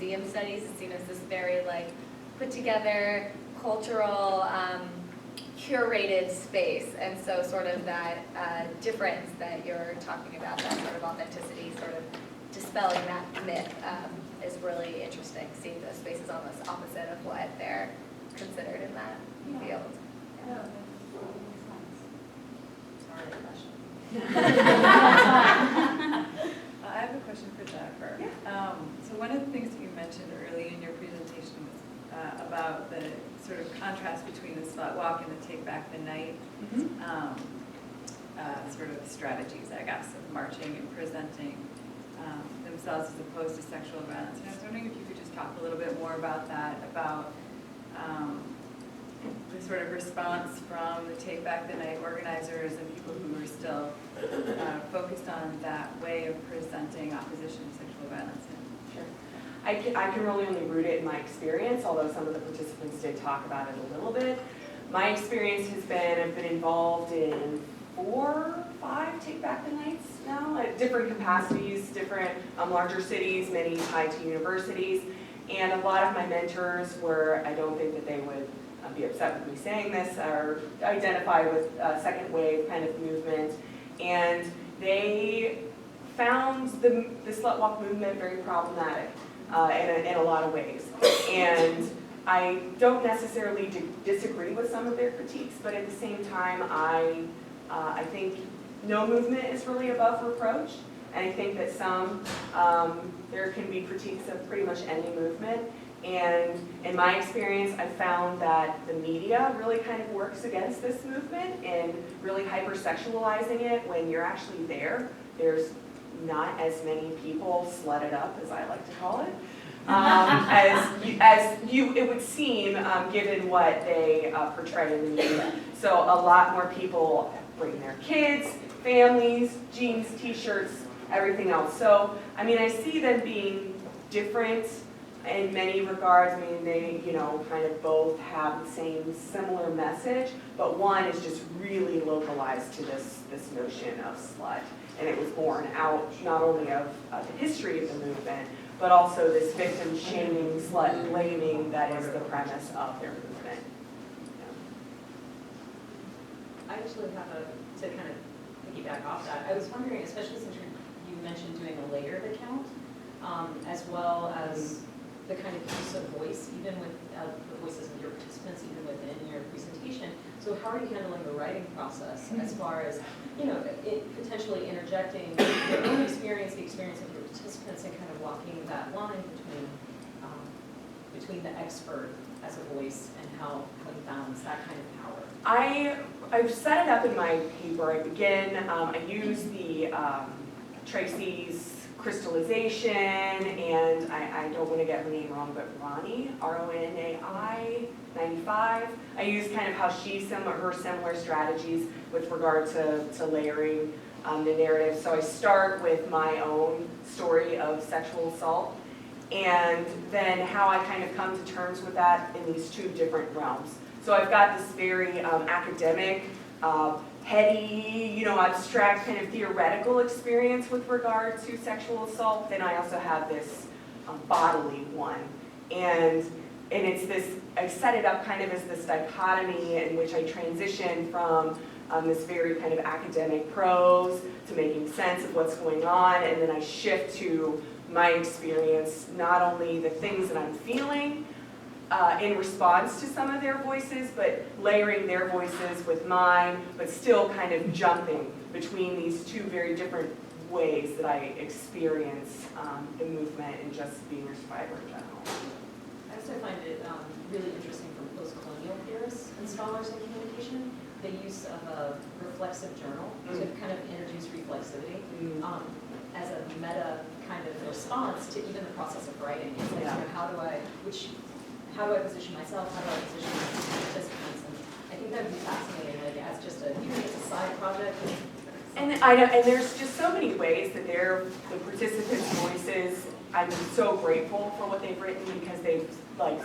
museum studies is seen as this very like put together, cultural, curated space, and so sort of that difference that you're talking about, that sort of authenticity, sort of dispelling that myth is really interesting, seeing those spaces almost opposite of what they're considered in that field. Yeah. I have a question for Jennifer. Yeah. So one of the things that you mentioned early in your presentation was about the sort of contrast between the SlutWalk and the Take Back the Night sort of strategies, I guess, of marching and presenting themselves as opposed to sexual violence. And I was wondering if you could just talk a little bit more about that, about the sort of response from the Take Back the Night organizers and people who are still focused on that way of presenting opposition to sexual violence. Sure. I can really only root it in my experience, although some of the participants did talk about it a little bit. My experience has been, I've been involved in 4 or 5 Take Back the Nights now, at different capacities, different larger cities, many tied to universities. And a lot of my mentors were, I don't think that they would be upset with me saying this, or identify with second wave kind of movement. And they found the SlutWalk movement very problematic in a lot of ways. And I don't necessarily disagree with some of their critiques, but at the same time, I think no movement is really above reproach. And I think that there can be critiques of pretty much any movement. And in my experience, I found that the media really kind of works against this movement and really hypersexualizing it when you're actually there. There's not as many people slutted up, as I like to call it, it would seem, given what they portray in the media. So a lot more people bring their kids, families, jeans, t-shirts, everything else. So, I mean, I see them being different in many regards. I mean, they, kind of both have the same similar message, but one is just really localized to this notion of slut. And it was born out not only of the history of the movement, but also this victim shaming, slut blaming that is the premise of their movement. I actually have to kind of piggyback off that. I was wondering, especially since you mentioned doing a layered account, as well as the kind of use of voice, even with the voices of your participants, even within your presentation. So how are you handling the writing process as far as, potentially interjecting your own experience, the experience of your participants, and kind of walking that line between the expert as a voice and how you balance that kind of power? I've set it up in my paper. I begin, I use the Tracy's crystallization, and I don't want to get her name wrong, but Ronnie, R-O-N-A-I, 95. I use kind of how her similar strategies with regard to layering the narrative. So I start with my own story of sexual assault, and then how I kind of come to terms with that in these 2 different realms. So I've got this very academic, heady, abstract kind of theoretical experience with regard to sexual assault. Then I also have this bodily one. And it's this, I set it up kind of as this dichotomy in which I transition from this very kind of academic prose to making sense of what's going on, and then I shift to my experience, not only the things that I'm feeling in response to some of their voices, but layering their voices with mine, but still kind of jumping between these 2 very different ways that I experience the movement and just being a survivor in general. I also find it really interesting from post-colonial theorists and scholars in communication, the use of a reflexive journal to kind of introduce reflexivity as a meta kind of response to even the process of writing. It's like, how do I position myself? How do I position my participants? And I think that would be fascinating, like as just even if it's a side project. And I know, and there's just so many ways that the participants' voices. I'm so grateful for what they've written because they've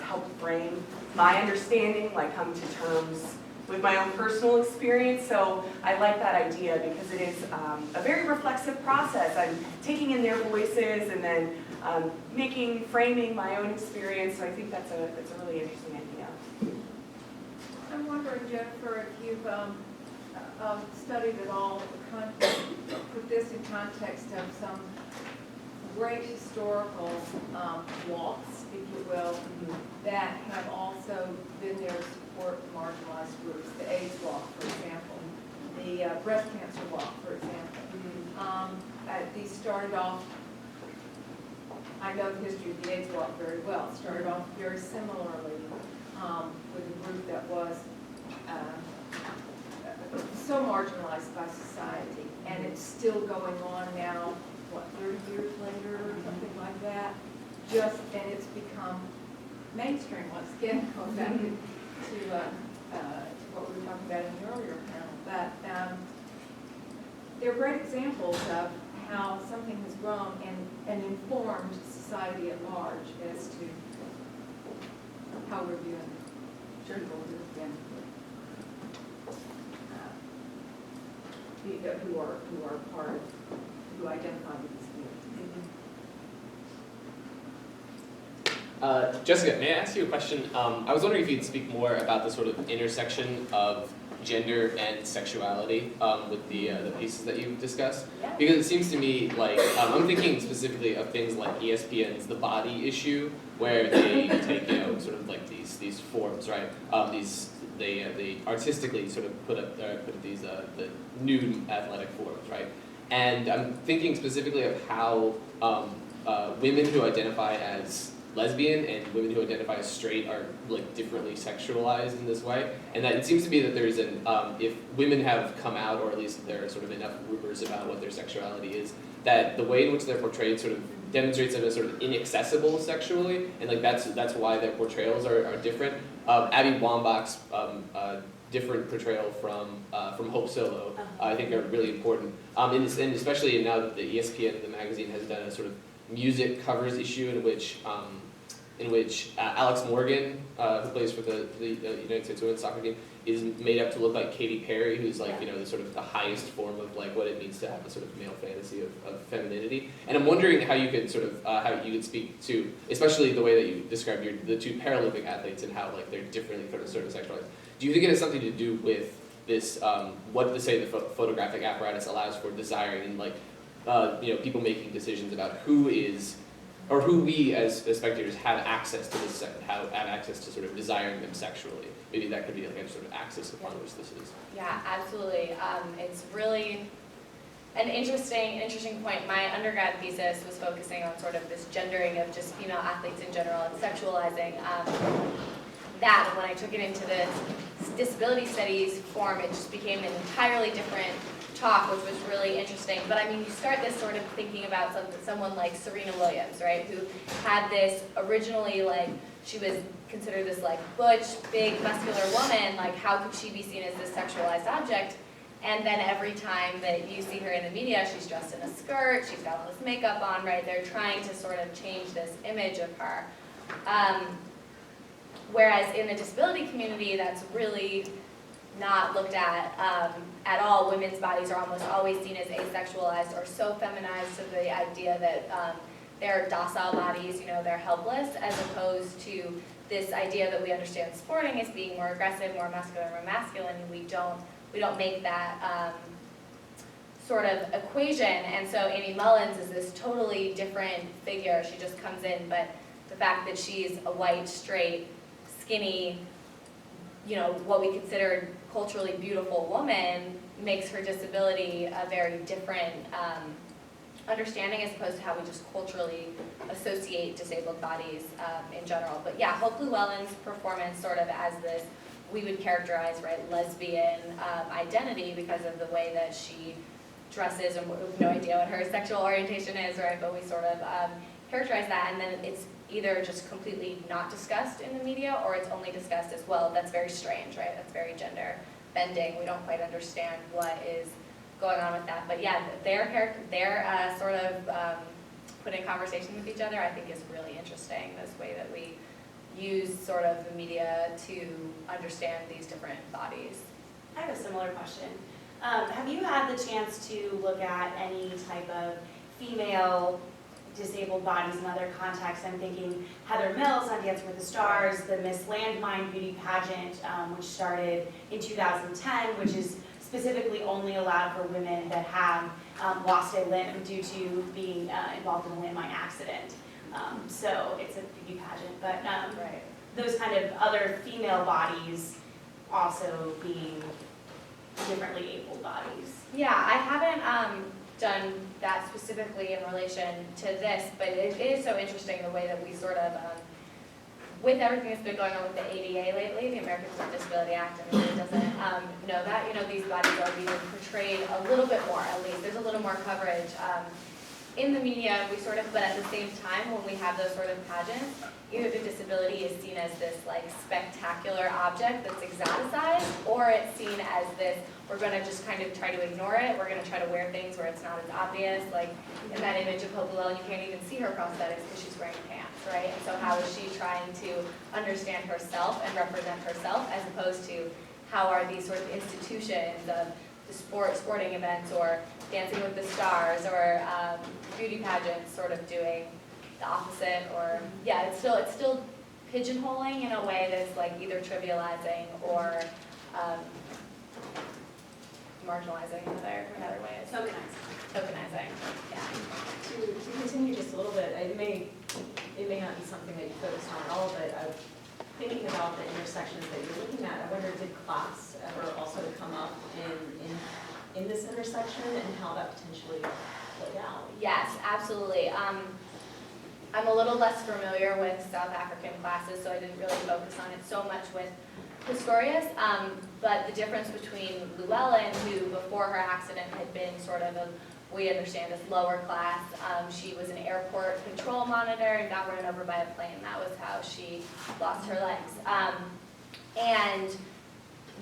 helped frame my understanding, come to terms with my own personal experience. So I like that idea because it is a very reflexive process. I'm taking in their voices and then framing my own experience. So I think that's a really interesting idea. I'm wondering, Jennifer, if you've studied at all, put this in context of some great historical walks, if you will, that have also been there to support marginalized groups. The AIDS walk, for example, the breast cancer walk, for example. These started off, I know the history of the AIDS walk very well, started off very similarly with a group that was so marginalized by society, and it's still going on now, what, 30 years later or something like that, and it's become mainstream once again, going back to what we were talking about in the earlier panel. But they're great examples of how something has grown and informed society at large as to how we're viewing people who identify with this community. Jessica, may I ask you a question? I was wondering if you'd speak more about the sort of intersection of gender and sexuality with the pieces that you've discussed. Yeah. Because it seems to me like, I'm thinking specifically of things like ESPN's The Body Issue, where they take, sort of like these forms, right? They artistically sort of put these the nude athletic forms, right? And I'm thinking specifically of how women who identify as lesbian and women who identify as straight are like differently sexualized in this way, and that it seems to be that there's an if women have come out, or at least there are sort of enough rumors about what their sexuality is, that the way in which they're portrayed sort of demonstrates them as sort of inaccessible sexually, and like that's why their portrayals are different. Abby Wambach's different portrayal from Hope Solo, I think are really important, and especially now that the ESPN, the magazine, has done a sort of music covers issue in which Alex Morgan, who plays for the United States women's soccer team, is made up to look like Katy Perry, who's like the sort of the highest form of like what it means to have a sort of male fantasy of femininity. And I'm wondering how you could sort of how you could speak to, especially the way that you described the two Paralympic athletes and how like they're differently sort of sexualized. Do you think it has something to do with this what the photographic apparatus allows for desiring and like people making decisions about who is, or who we as spectators have access to this, have access to sort of desiring them sexually? Maybe that could be like a sort of axis upon which this is. Yeah, absolutely. It's really an interesting point. My undergrad thesis was focusing on sort of this gendering of just female athletes in general and sexualizing that. And when I took it into the disability studies form, it just became an entirely different talk, which was really interesting. But I mean, you start this sort of thinking about someone like Serena Williams, right, who had this originally, like, she was considered this like butch, big, muscular woman. Like, how could she be seen as this sexualized object? And then every time that you see her in the media, she's dressed in a skirt, she's got all this makeup on, right? They're trying to sort of change this image of her. Whereas in the disability community, that's really not looked at all. Women's bodies are almost always seen as asexualized or so feminized to the idea that they're docile bodies, they're helpless, as opposed to this idea that we understand sporting as being more aggressive, more muscular, more masculine. We don't make that sort of equation. And so Amy Mullins is this totally different figure. She just comes in, but the fact that she's a white, straight, skinny, what we consider culturally beautiful woman makes her disability a very different understanding, as opposed to how we just culturally associate disabled bodies in general. But yeah, Hope Llewellyn's performance sort of as this, we would characterize, right, lesbian identity because of the way that she dresses, and we have no idea what her sexual orientation is, right, but we sort of characterize that, and then it's either just completely not discussed in the media, or it's only discussed as, well, that's very strange, right, that's very gender bending, we don't quite understand what is going on with that. But yeah, their sort of put in conversation with each other, I think is really interesting, this way that we use sort of the media to understand these different bodies. I have a similar question. Have you had the chance to look at any type of female disabled bodies in other contexts. I'm thinking Heather Mills on Dancing with the Stars, the Miss Landmine beauty pageant, which started in 2010, which is specifically only allowed for women that have lost a limb due to being involved in a landmine accident. So it's a beauty pageant, but Right. those kind of other female bodies also being differently abled bodies. Yeah, I haven't done that specifically in relation to this, but it is so interesting the way that we sort of, with everything that's been going on with the ADA lately, the Americans with Disability Act, and it doesn't know that, these bodies are being portrayed a little bit more, at least. There's a little more coverage in the media, but at the same time, when we have those sort of pageants, either the disability is seen as this like spectacular object that's exoticized, or it's seen as this, we're gonna just kind of try to ignore it, we're gonna try to wear things where it's not as obvious, like in that image of Hope Llewellyn, you can't even see her prosthetics because she's wearing pants, right? And so how is she trying to understand herself and represent herself, as opposed to how are these sort of institutions of the sporting events or Dancing with the Stars or beauty pageants sort of doing the opposite, or it's still pigeonholing in a way that's like either trivializing or marginalizing in other ways. Tokenizing. Yeah. To continue just a little bit, it may not be something that you focused on at all, but thinking about the intersections that you're looking at, I wonder, did class ever also come up in this intersection and how that potentially played out? Yes, absolutely. I'm a little less familiar with South African classes, so I didn't really focus on it so much with Pistorius, but the difference between Llewellyn, who before her accident had been sort of we understand as lower class, she was an airport control monitor and got run over by a plane. That was how she lost her legs. And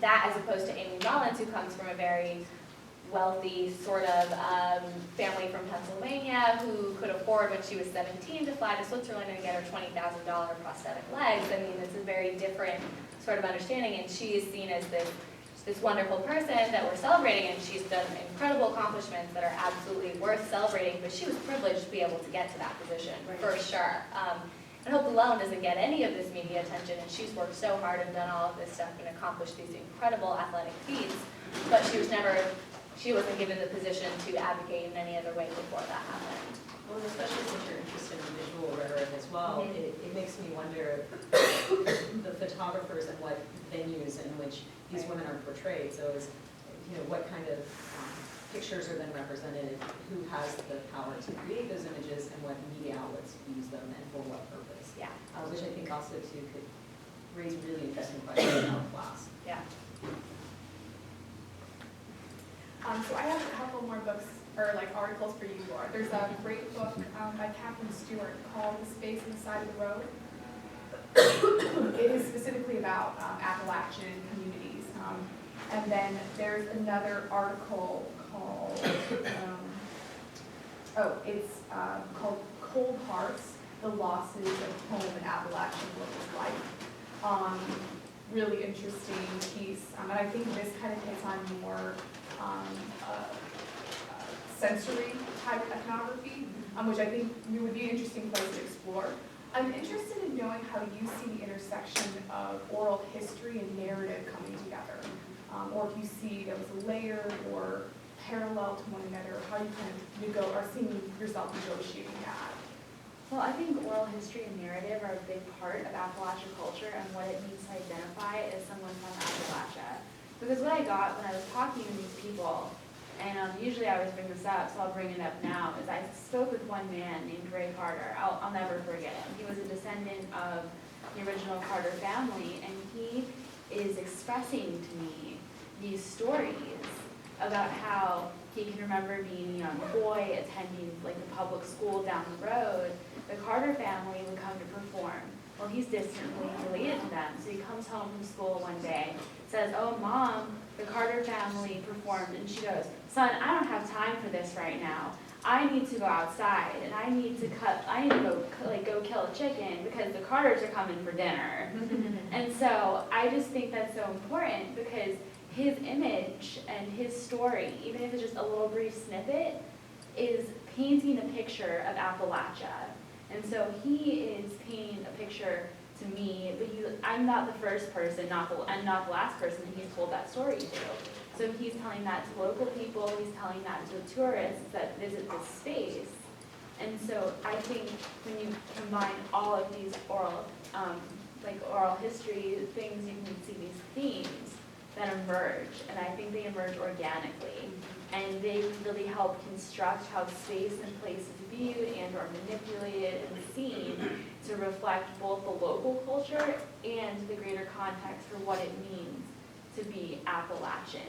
that, as opposed to Amy Mullins, who comes from a very wealthy sort of family from Pennsylvania who could afford when she was 17 to fly to Switzerland and get her $20,000 prosthetic legs. I mean, it's a very different sort of understanding, and she is seen as this wonderful person that we're celebrating, and she's done incredible accomplishments that are absolutely worth celebrating, but she was privileged to be able to get to that position, for sure. And Hope Llewellyn doesn't get any of this media attention, and she's worked so hard and done all of this stuff and accomplished these incredible athletic feats, but she wasn't given the position to advocate in any other way before that happened. Well, especially since you're interested in visual rhetoric as well, it makes me wonder the photographers and what venues in which these women are portrayed. So what kind of pictures are then represented, who has the power to create those images, and what media outlets use them and for what purpose. Yeah. Which I think also too could raise really interesting questions about class. Yeah. So I have a couple more books, or like articles for you, Lora. There's a great book by Catherine Stewart called The Space Inside of the Road. It is specifically about Appalachian communities. And then there's another article called, it's called Cold Hearts, The Losses of Home in Appalachian Workers' Life. Really interesting piece. And I think this kind of hits on more sensory type ethnography, which I think would be an interesting place to explore. I'm interested in knowing how you see the intersection of oral history and narrative coming together, or if you see those layered or parallel to one another, how you kind of are seeing yourself negotiating that. Well, I think oral history and narrative are a big part of Appalachian culture and what it means to identify as someone from Appalachia. Because what I got when I was talking to these people, and usually I always bring this up, so I'll bring it up now, is I spoke with one man named Ray Carter. I'll never forget him. He was a descendant of the original Carter family, and he is expressing to me these stories about how he can remember being a young boy attending like the public school down the road. The Carter family would come to perform. Well, he's distantly related to them, so he comes home from school one day, says, "Oh, Mom, the Carter family performed," and she goes, "Son, I don't have time for this right now. I need to go outside and I need to go kill a chicken because the Carters are coming for dinner." And so I just think that's so important because his image and his story, even if it's just a little brief snippet, is painting a picture of Appalachia. And so he is painting a picture to me, but I'm not the first person, I'm not the last person he's told that story to. So he's telling that to local people, he's telling that to tourists that visit this space. And so I think when you combine all of these oral history things, you can see these themes that emerge, and I think they emerge organically. And they really help construct how space and place is viewed and or manipulated and seen to reflect both the local culture and the greater context for what it means to be Appalachian.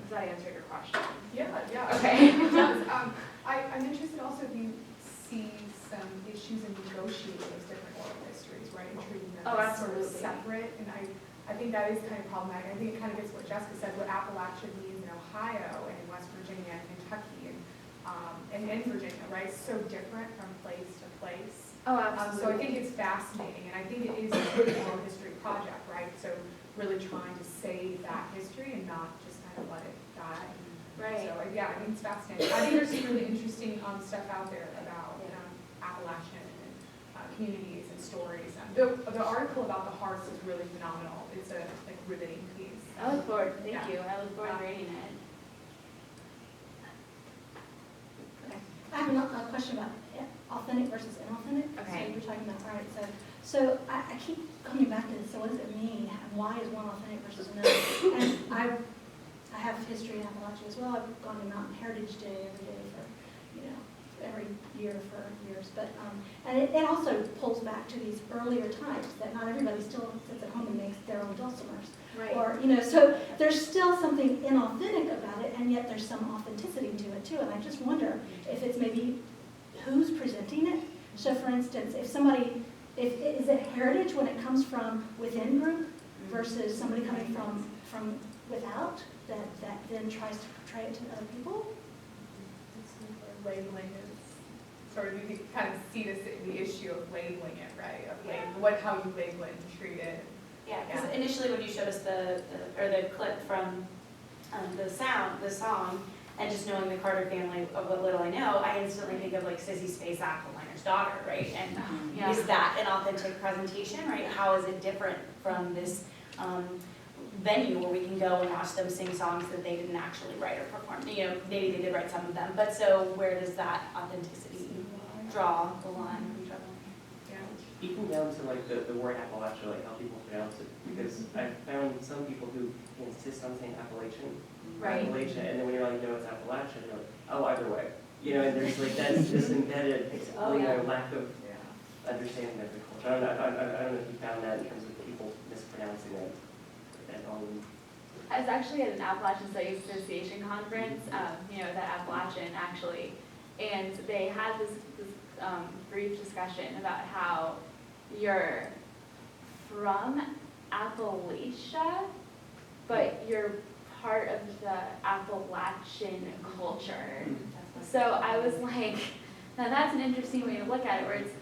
Does that answer your question? Yeah. Okay. It does. I'm interested also if you see some issues in negotiating those different oral histories, right, and treating them Oh, as sort of absolutely. separate. And I think that is kind of problematic. I think it kind of gets what Jessica said, what Appalachia means in Ohio and in West Virginia and Kentucky and in Virginia, right? It's so different from place to place. Oh, So I absolutely. think it's fascinating, and I think it is a good oral history project, right? So really trying to save that history and not just kind of let it die. Right. So yeah, I think it's fascinating. I think there's some really interesting stuff out there about Appalachian and communities and stories. The article about the hearts is really phenomenal. It's a riveting piece. I look forward, thank Yeah. you, I look forward to reading it. I have a question about authentic versus inauthentic. Okay. So you were talking about, all right, so I keep coming back to this, so what does it mean? And why is one authentic versus another? And I have history in Appalachia as well. I've gone to Mountain Heritage Day every day for, every year for years. But, and it also pulls back to these earlier times that not everybody still sits at home and makes their own dulcimers. Right. Or, so there's still something inauthentic about it, and yet there's some authenticity to it too. And I just wonder if it's maybe who's presenting it. So for instance, if somebody, is it heritage when it comes from within group versus somebody coming from without that then tries to portray it to other people? Labeling is sort of, you can kind of see the issue of labeling it, right? Of how you label it and treat it. Yeah, because initially when you showed us the clip from the song, and just knowing the Carter family of what little I know, I instantly think of like Sissy Spacek, Apple-Liner's daughter, right? And Yeah. is that an authentic presentation, right? How is it different from this venue where we can go and watch them sing songs that they didn't actually write or perform? Maybe they did write some of them, but so where does that authenticity draw the line? Even down to like the word Appalachia, like how people pronounce it, because I've found some people who insist on saying Appalachian, Right. Appalachia, and then when you're like, no, it's Appalachia, they're like, oh, either way. And there's like that's this embedded lack of understanding of the culture. I don't know if you found that in terms of people mispronouncing it at home. I was actually at an Appalachian Studies Association conference, the Appalachian actually, and they had this brief discussion about how you're from Appalachia, but you're part of the Appalachian culture. So I was like, now that's an interesting way to look at it, where it's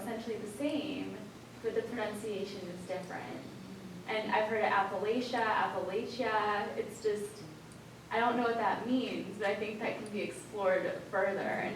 essentially the same, but the pronunciation is different. And I've heard of Appalachia, it's just, I don't know what that means, but I think that can be explored further and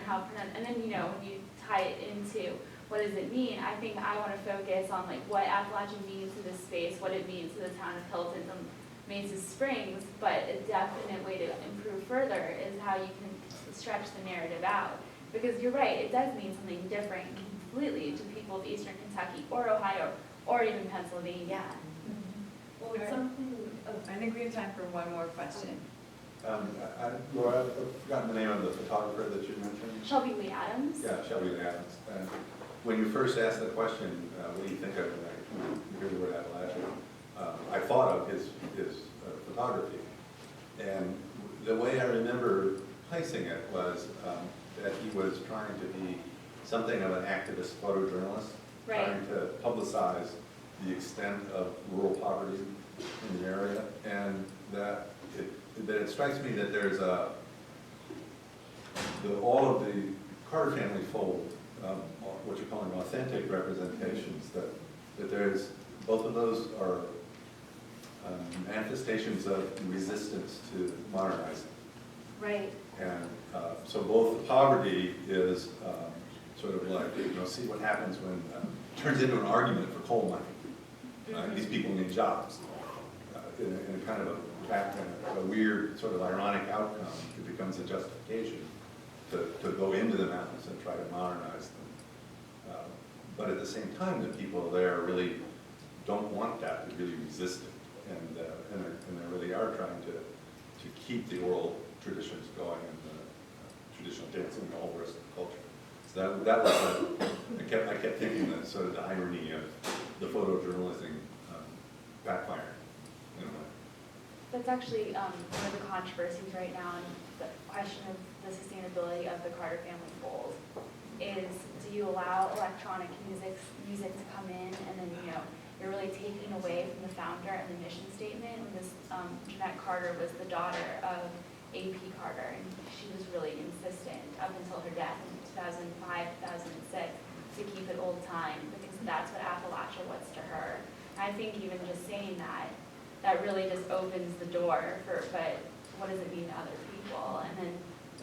and then, when you tie it into what does it mean, I think I want to focus on like what Appalachia means to this space, what it means to the town of Hilton and Mesa Springs, but a definite way to improve further is how you can stretch the narrative out. Because you're right, it does mean something different completely to people of Eastern Kentucky or Ohio or even Pennsylvania. Well, I think we have time for one more question. Laura, I've forgotten the name of the photographer that you mentioned. Shelby Lee Adams? Yeah, Shelby Lee Adams. When you first asked the question, what do you think of when you hear the word Appalachia? I thought of his photography. And the way I remember placing it was that he was trying to be something of an activist photojournalist, Right. trying to publicize the extent of rural poverty in the area, and that it strikes me that there's all of the Carter family fold, what you're calling authentic representations, that there's, both of those are manifestations of resistance to modernizing. Right. And So both the poverty is sort of like, see what happens when it turns into an argument for coal mining. These people need jobs. In a kind of a weird, sort of ironic outcome, it becomes a justification to go into the mountains and try to modernize them. But at the same time, the people there really don't want that, they really resist it. And they really are trying to keep the oral traditions going and the traditional dancing and all the rest of the culture. So that was I kept thinking that sort of the irony of the photojournalism backfire in a way. That's actually one of the controversies right now, and the question of the sustainability of the Carter family fold is, do you allow electronic music to come in, and then you're really taking away from the founder and the mission statement. When this Jeanette Carter was the daughter of A.P. Carter, and she was really insistent up until her death in 2005, 2006 to keep it old time, because that's what Appalachia was to her. I think even just saying that really just opens the door for, but what does it mean to other people? And then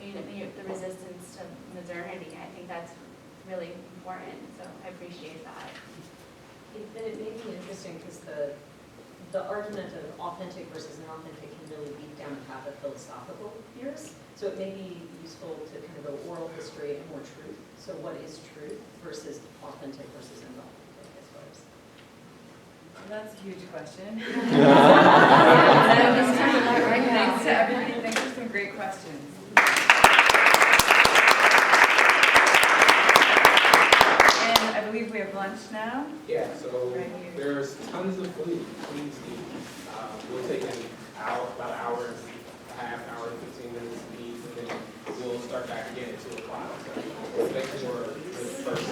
the resistance to modernity, I think that's really important, so I appreciate that. It may be interesting because the argument of authentic versus inauthentic can really lead down a path of philosophical fears. So it may be useful to kind of go oral history and more truth. So what is truth versus authentic versus inauthentic, I suppose? That's a huge question. Right now. Thanks to everybody, thanks for some great questions. And I believe we have lunch now. Yeah, so Right here. there's tons of food, please eat. We'll take about an hour and a half, hour and 15 minutes to eat, and then we'll start back again at 2 o'clock. So thanks for the first.